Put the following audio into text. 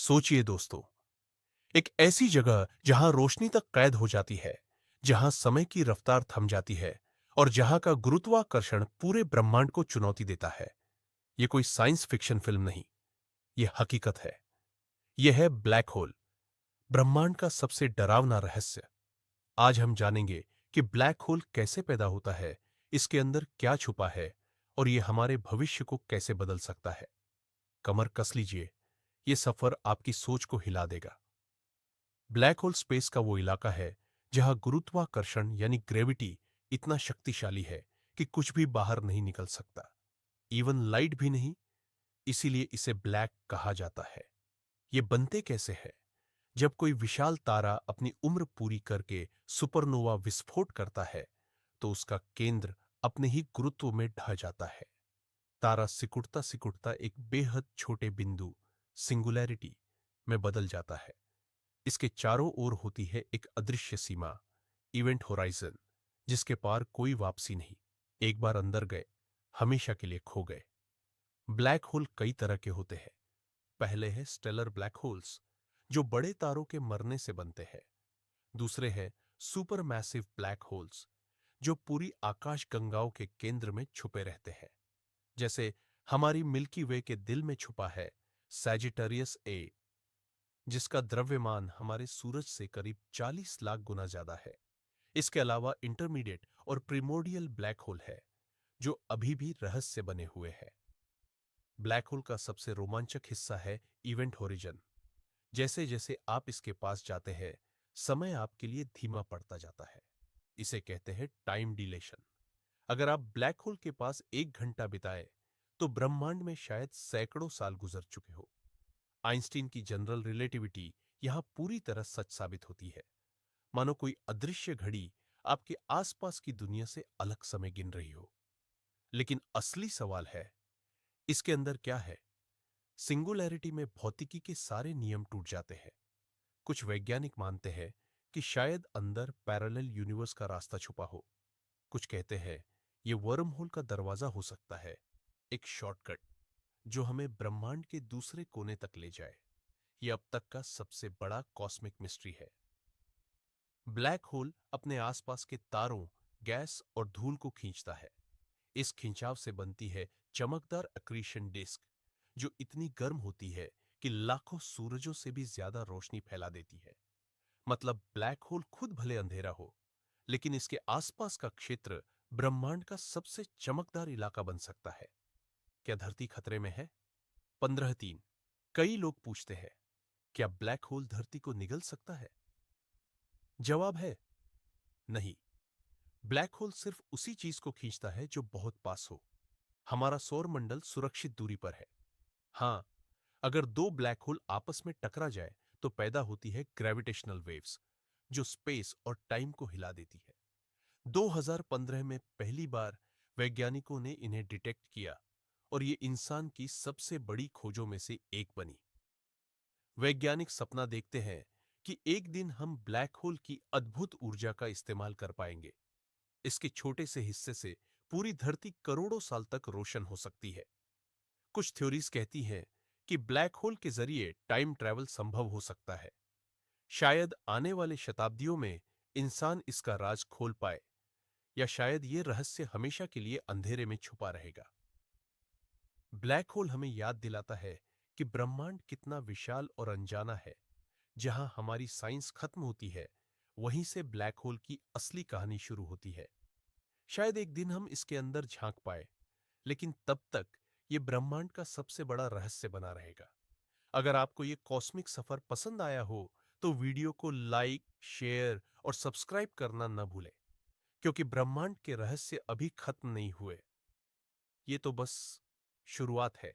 सोचिए दोस्तों, एक ऐसी जगह जहां रोशनी तक कैद हो जाती है, जहां समय की रफ्तार थम जाती है और जहां का गुरुत्वाकर्षण पूरे ब्रह्मांड को चुनौती देता है। यह कोई साइंस फिक्शन फिल्म नहीं, यह हकीकत है। यह है ब्लैक होल, ब्रह्मांड का सबसे डरावना रहस्य। आज हम जानेंगे कि ब्लैक होल कैसे पैदा होता है, इसके अंदर क्या छुपा है और यह हमारे भविष्य को कैसे बदल सकता है। कमर कस लीजिए, यह सफर आपकी सोच को हिला देगा। ब्लैक होल स्पेस का वो इलाका है जहां गुरुत्वाकर्षण यानी ग्रेविटी इतना शक्तिशाली है कि कुछ भी बाहर नहीं निकल सकता, इवन लाइट भी नहीं। इसीलिए इसे ब्लैक कहा जाता है। ये बनते कैसे है? जब कोई विशाल तारा अपनी उम्र पूरी करके सुपरनोवा विस्फोट करता है, तो उसका केंद्र अपने ही गुरुत्व में ढह जाता है। तारा सिकुड़ता सिकुड़ता एक बेहद छोटे बिंदु, सिंगुलैरिटी, में बदल जाता है। इसके चारों ओर होती है एक अदृश्य सीमा, इवेंट होराइजन, जिसके पार कोई वापसी नहीं। एक बार अंदर गए, हमेशा के लिए खो गए। ब्लैक होल कई तरह के होते हैं। पहले है स्टेलर ब्लैक होल्स, जो बड़े तारों के मरने से बनते हैं। दूसरे हैं सुपर मैसिव ब्लैक होल्स, जो पूरी आकाश गंगाओं के केंद्र में छुपे रहते हैं। जैसे हमारी मिल्की वे के दिल में छुपा है सैजिटेरियस ए, जिसका द्रव्यमान हमारे सूरज से करीब 40 लाख गुना ज्यादा है। इसके अलावा इंटरमीडिएट और प्रिमोर्डियल ब्लैक होल है, जो अभी भी रहस्य बने हुए है। ब्लैक होल का सबसे रोमांचक हिस्सा है इवेंट होरिजन। जैसे जैसे आप इसके पास जाते हैं, समय आपके लिए धीमा पड़ता जाता है। इसे कहते हैं टाइम डिलेशन। अगर आप ब्लैक होल के पास 1 घंटा बिताए, तो ब्रह्मांड में शायद सैकड़ों साल गुजर चुके हो। आइंस्टीन की जनरल रिलेटिविटी यहां पूरी तरह सच साबित होती है, मानो कोई अदृश्य घड़ी आपके आसपास की दुनिया से अलग समय गिन रही हो। लेकिन असली सवाल है, इसके अंदर क्या है? सिंगुलैरिटी में भौतिकी के सारे नियम टूट जाते हैं। कुछ वैज्ञानिक मानते हैं कि शायद अंदर पैरेलल यूनिवर्स का रास्ता छुपा हो। कुछ कहते हैं यह वर्म होल का दरवाजा हो सकता है, एक शॉर्टकट जो हमें ब्रह्मांड के दूसरे कोने तक ले जाए। यह अब तक का सबसे बड़ा कॉस्मिक मिस्ट्री है। ब्लैक होल अपने आसपास के तारों, गैस और धूल को खींचता है। इस खिंचाव से बनती है चमकदार अक्रीशन डिस्क, जो इतनी गर्म होती है कि लाखों सूरजों से भी ज्यादा रोशनी फैला देती है। मतलब ब्लैक होल खुद भले अंधेरा हो, लेकिन इसके आसपास का क्षेत्र ब्रह्मांड का सबसे चमकदार इलाका बन सकता है। क्या धरती खतरे में है? 15-3। कई लोग पूछते हैं, क्या ब्लैक होल धरती को निगल सकता है? जवाब है नहीं। ब्लैक होल सिर्फ उसी चीज को खींचता है जो बहुत पास हो। हमारा सौर मंडल सुरक्षित दूरी पर है। हाँ, अगर दो ब्लैक होल आपस में टकरा जाए, तो पैदा होती है ग्रेविटेशनल वेव्स, जो स्पेस और टाइम को हिला देती है। 2015 में पहली बार वैज्ञानिकों ने इन्हें डिटेक्ट किया और ये इंसान की सबसे बड़ी खोजों में से एक बनी। वैज्ञानिक सपना देखते हैं कि एक दिन हम ब्लैक होल की अद्भुत ऊर्जा का इस्तेमाल कर पाएंगे। इसके छोटे से हिस्से से पूरी धरती करोड़ों साल तक रोशन हो सकती है। कुछ थ्योरीज कहती हैं कि ब्लैक होल के जरिए टाइम ट्रैवल संभव हो सकता है। शायद आने वाले शताब्दियों में इंसान इसका राज खोल पाए, या शायद ये रहस्य हमेशा के लिए अंधेरे में छुपा रहेगा। ब्लैक होल हमें याद दिलाता है कि ब्रह्मांड कितना विशाल और अनजाना है। जहां हमारी साइंस खत्म होती है, वहीं से ब्लैक होल की असली कहानी शुरू होती है। शायद एक दिन हम इसके अंदर झांक पाए, लेकिन तब तक ये ब्रह्मांड का सबसे बड़ा रहस्य बना रहेगा। अगर आपको ये कॉस्मिक सफर पसंद आया हो, तो वीडियो को लाइक, शेयर और सब्सक्राइब करना न भूलें, क्योंकि ब्रह्मांड के रहस्य अभी खत्म नहीं हुए। ये तो बस शुरुआत है।